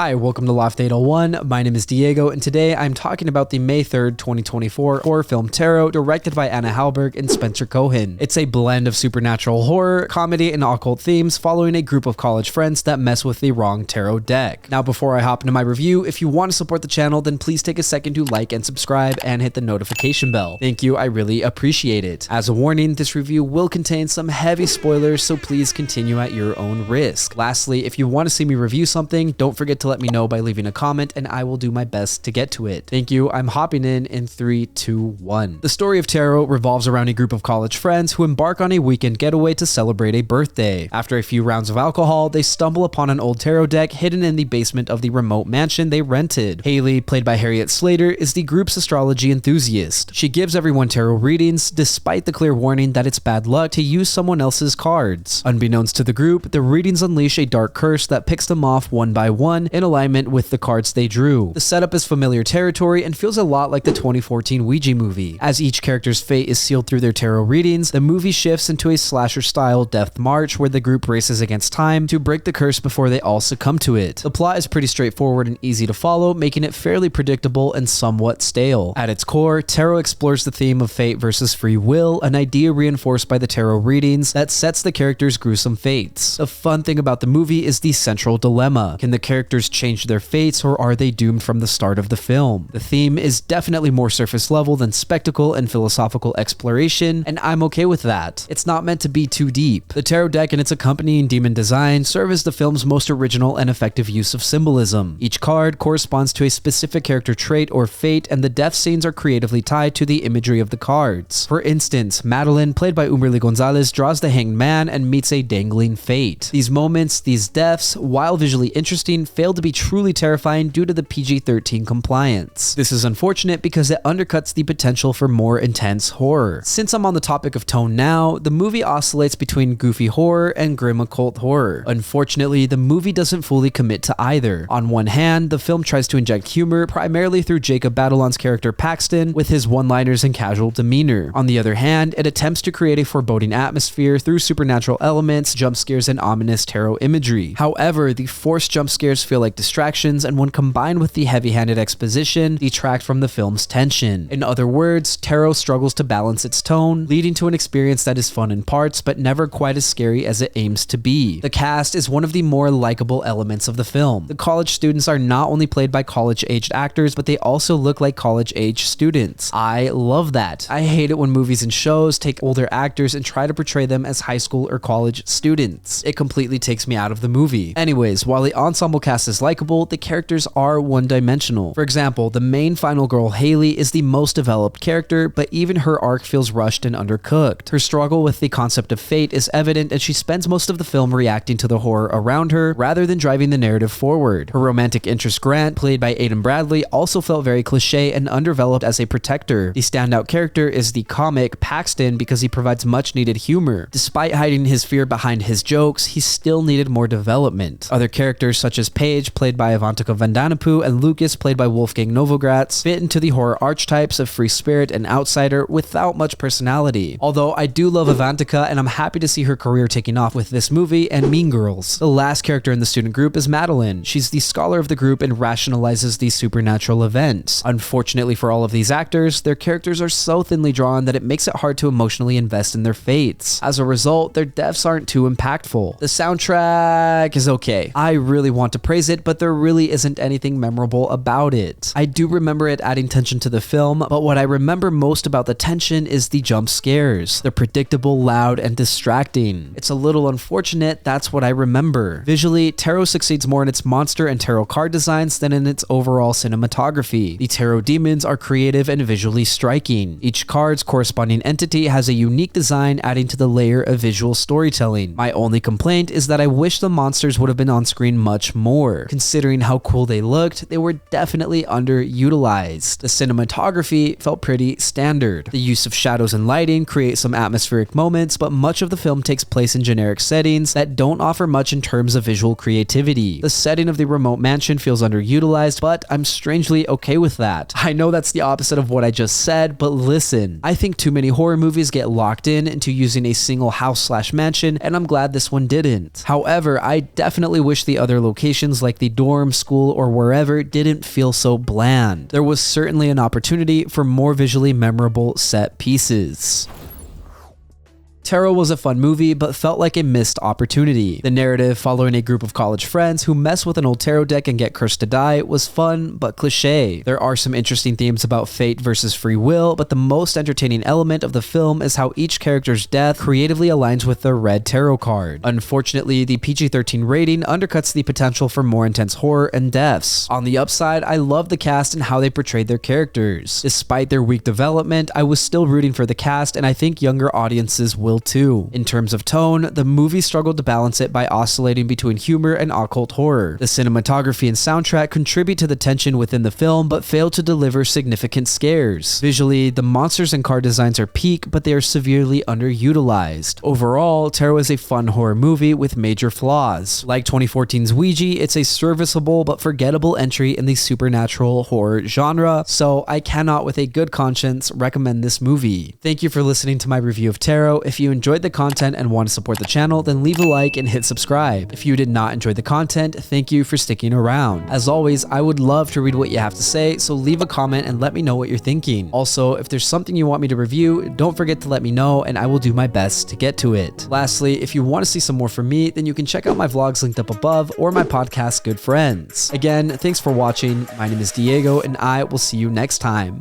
Hi, welcome to Loft 801. My name is Diego, and today I'm talking about the May 3rd, 2024 horror film Tarot, directed by Anna Halberg and Spenser Cohen. It's a blend of supernatural horror, comedy, and occult themes following a group of college friends that mess with the wrong tarot deck. Now, before I hop into my review, if you want to support the channel, then please take a second to like and subscribe and hit the notification bell. Thank you, I really appreciate it. As a warning, this review will contain some heavy spoilers, so please continue at your own risk. Lastly, if you want to see me review something, don't forget to let me know by leaving a comment and I will do my best to get to it. Thank you. I'm hopping in 3, 2, 1. The story of Tarot revolves around a group of college friends who embark on a weekend getaway to celebrate a birthday. After a few rounds of alcohol, they stumble upon an old tarot deck hidden in the basement of the remote mansion they rented. Haley, played by Harriet Slater, is the group's astrology enthusiast. She gives everyone tarot readings despite the clear warning that it's bad luck to use someone else's cards. Unbeknownst to the group, the readings unleash a dark curse that picks them off one by one in alignment with the cards they drew. The setup is familiar territory and feels a lot like the 2014 Ouijia movie. As each character's fate is sealed through their tarot readings, the movie shifts into a slasher-style death march where the group races against time to break the curse before they all succumb to it. The plot is pretty straightforward and easy to follow, making it fairly predictable and somewhat stale. At its core, Tarot explores the theme of fate versus free will, an idea reinforced by the tarot readings that sets the characters' gruesome fates. The fun thing about the movie is the central dilemma. Can the characters change their fates, or are they doomed from the start of the film? The theme is definitely more surface level than spectacle and philosophical exploration, and I'm okay with that. It's not meant to be too deep. The tarot deck and its accompanying demon design serve as the film's most original and effective use of symbolism. Each card corresponds to a specific character trait or fate, and the death scenes are creatively tied to the imagery of the cards. For instance, Madeline, played by Umberly Gonzalez, draws the Hanged Man and meets a dangling fate. These moments, these deaths, while visually interesting, fail to be truly terrifying due to the PG-13 compliance. This is unfortunate because it undercuts the potential for more intense horror. Since I'm on the topic of tone now, the movie oscillates between goofy horror and grim occult horror. Unfortunately, the movie doesn't fully commit to either. On one hand, the film tries to inject humor primarily through Jacob Batalon's character Paxton with his one-liners and casual demeanor. On the other hand, it attempts to create a foreboding atmosphere through supernatural elements, jump scares, and ominous tarot imagery. However, the forced jump scares feel like distractions, and when combined with the heavy-handed exposition, detract from the film's tension. In other words, Tarot struggles to balance its tone, leading to an experience that is fun in parts but never quite as scary as it aims to be. The cast is one of the more likable elements of the film. The college students are not only played by college-aged actors, but they also look like college-age students. I love that. I hate it when movies and shows take older actors and try to portray them as high school or college students. It completely takes me out of the movie. Anyways, while the ensemble cast is likable, the characters are one-dimensional. For example, the main final girl, Haley, is the most developed character, but even her arc feels rushed and undercooked. Her struggle with the concept of fate is evident, and she spends most of the film reacting to the horror around her rather than driving the narrative forward. Her romantic interest, Grant, played by Aidan Bradley, also felt very cliche and undeveloped as a protector. The standout character is the comic Paxton because he provides much-needed humor. Despite hiding his fear behind his jokes, he still needed more development. Other characters such as Paige, played by Avantika Vandanapu, and Lucas, played by Wolfgang Novogratz, fit into the horror archetypes of free spirit and outsider without much personality. Although I do love Avantika, and I'm happy to see her career taking off with this movie and Mean Girls. The last character in the student group is Madeline. She's the scholar of the group and rationalizes these supernatural events. Unfortunately for all of these actors, their characters are so thinly drawn that it makes it hard to emotionally invest in their fates. As a result, their deaths aren't too impactful. The soundtrack is okay. I really want to praise it, but there really isn't anything memorable about it. I do remember it adding tension to the film, but what I remember most about the tension is the jump scares. They're predictable, loud, and distracting. It's a little unfortunate, that's what I remember. Visually, Tarot succeeds more in its monster and tarot card designs than in its overall cinematography. The tarot demons are creative and visually striking. Each card's corresponding entity has a unique design, adding to the layer of visual storytelling. My only complaint is that I wish the monsters would have been on screen much more. Considering how cool they looked, they were definitely underutilized. The cinematography felt pretty standard. The use of shadows and lighting creates some atmospheric moments, but much of the film takes place in generic settings that don't offer much in terms of visual creativity. The setting of the remote mansion feels underutilized, but I'm strangely okay with that. I know that's the opposite of what I just said, but listen, I think too many horror movies get locked in into using a single house/mansion, and I'm glad this one didn't. However, I definitely wish the other locations like like the dorm, school, or wherever didn't feel so bland. There was certainly an opportunity for more visually memorable set pieces. Tarot was a fun movie, but felt like a missed opportunity. The narrative following a group of college friends who mess with an old tarot deck and get cursed to die was fun, but cliche. There are some interesting themes about fate versus free will, but the most entertaining element of the film is how each character's death creatively aligns with the red tarot card. Unfortunately, the PG-13 rating undercuts the potential for more intense horror and deaths. On the upside, I love the cast and how they portrayed their characters. Despite their weak development, I was still rooting for the cast, and I think younger audiences will too. In terms of tone, the movie struggled to balance it by oscillating between humor and occult horror. The cinematography and soundtrack contribute to the tension within the film, but fail to deliver significant scares. Visually, the monsters and car designs are peak, but they are severely underutilized. Overall, Tarot is a fun horror movie with major flaws. Like 2014's Ouijia, it's a serviceable but forgettable entry in the supernatural horror genre, so I cannot with a good conscience recommend this movie. Thank you for listening to my review of Tarot. If you enjoyed the content and want to support the channel, then leave a like and hit subscribe. If you did not enjoy the content, thank you for sticking around. As always, I would love to read what you have to say, so leave a comment and let me know what you're thinking. Also, if there's something you want me to review, don't forget to let me know and I will do my best to get to it. Lastly, if you want to see some more from me, then you can check out my vlogs linked up above or my podcast, Good Friends. Again, thanks for watching. My name is Diego and I will see you next time.